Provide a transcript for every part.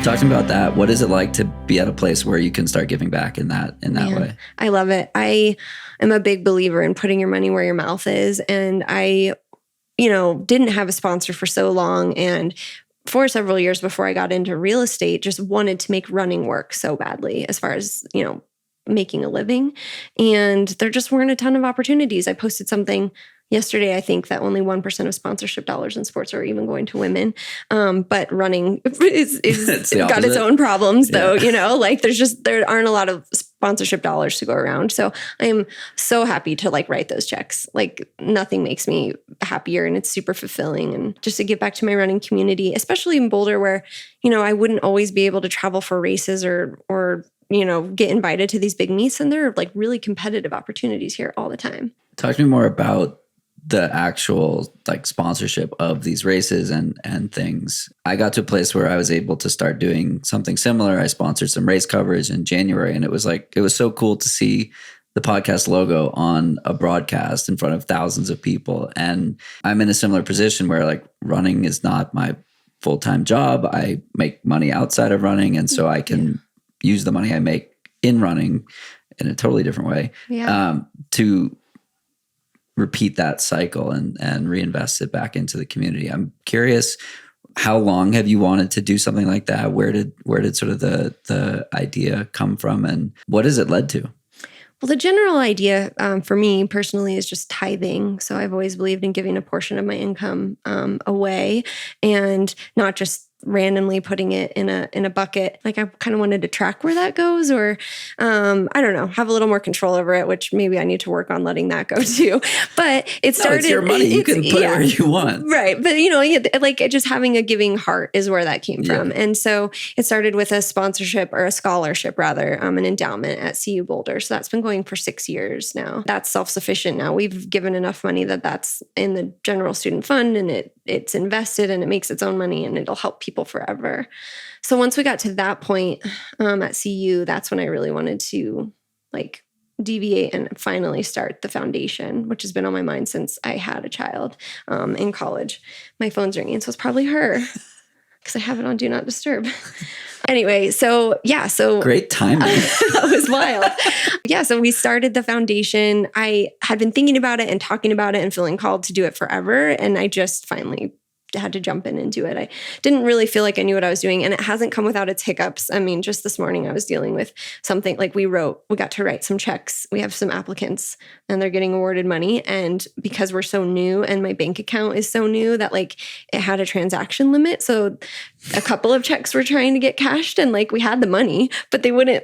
Talk to me about that. What is it like to be at a place where you can start giving back in that way? I love it. I am a big believer in putting your money where your mouth is. And I, didn't have a sponsor for so long. And for several years before I got into real estate, just wanted to make running work so badly as far as, making a living. And there just weren't a ton of opportunities. I posted something yesterday, I think, that only 1% of sponsorship dollars in sports are even going to women. But running is got its own problems, though. There aren't a lot of sponsorship dollars to go around. So I am so happy to write those checks. Nothing makes me happier, and it's super fulfilling. And just to give back to my running community, especially in Boulder, where, I wouldn't always be able to travel for races or get invited to these big meets. And there are really competitive opportunities here all the time. Talk to me more about the actual sponsorship of these races and things. I got to a place where I was able to start doing something similar. I sponsored some race coverage in January, and it was so cool to see the podcast logo on a broadcast in front of thousands of people. And I'm in a similar position where running is not my full-time job. I make money outside of running, and so I can use the money I make in running in a totally different way to repeat that cycle and reinvest it back into the community. I'm curious, how long have you wanted to do something like that? Where did sort of the idea come from, and what has it led to? Well, the general idea for me personally is just tithing. So I've always believed in giving a portion of my income away, and not just randomly putting it in a bucket. I kind of wanted to track where that goes, or I don't know, have a little more control over it, which maybe I need to work on letting that go too. But it started. It's your money. You can put it where you want. Right. But just having a giving heart is where that came from. And so it started with a sponsorship, or a scholarship rather, an endowment at CU Boulder. So that's been going for 6 years now. That's self-sufficient now. We've given enough money that's in the general student fund, and it's invested, and it makes its own money, and it'll help people forever. So once we got to that point at CU, that's when I really wanted to deviate and finally start the foundation, which has been on my mind since I had a child in college. My phone's ringing, so it's probably her because I have it on Do Not Disturb. Anyway, so great timing. That was wild. So we started the foundation. I had been thinking about it and talking about it and feeling called to do it forever. And I just finally had to jump in and do it. I didn't really feel like I knew what I was doing, and it hasn't come without its hiccups. I mean, just this morning I was dealing with something we got to write some checks. We have some applicants and they're getting awarded money. And because we're so new and my bank account is so new that it had a transaction limit. So a couple of checks were trying to get cashed, and we had the money, but they wouldn't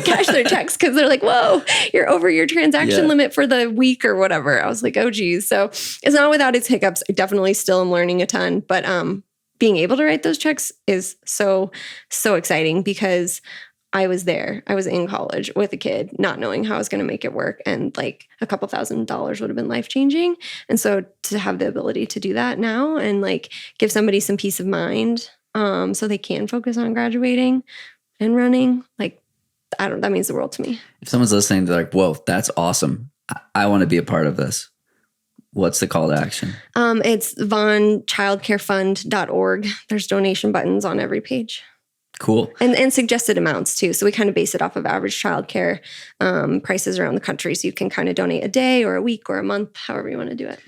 cash their checks because they're whoa, you're over your transaction limit for the week or whatever. I was like, oh geez. So it's not without its hiccups. I definitely still am learning a ton, but being able to write those checks is so exciting because I was there. I was in college with a kid, not knowing how I was going to make it work. And a couple $1,000s would have been life-changing. And so to have the ability to do that now and give somebody some peace of mind so they can focus on graduating and running, that means the world to me. If someone's listening, they're whoa, that's awesome. I want to be a part of this. What's the call to action? It's vaughnchildcarefund.org. There's donation buttons on every page. Cool. And suggested amounts too. So we kind of base it off of average childcare prices around the country. So you can kind of donate a day or a week or a month, however you want to do it.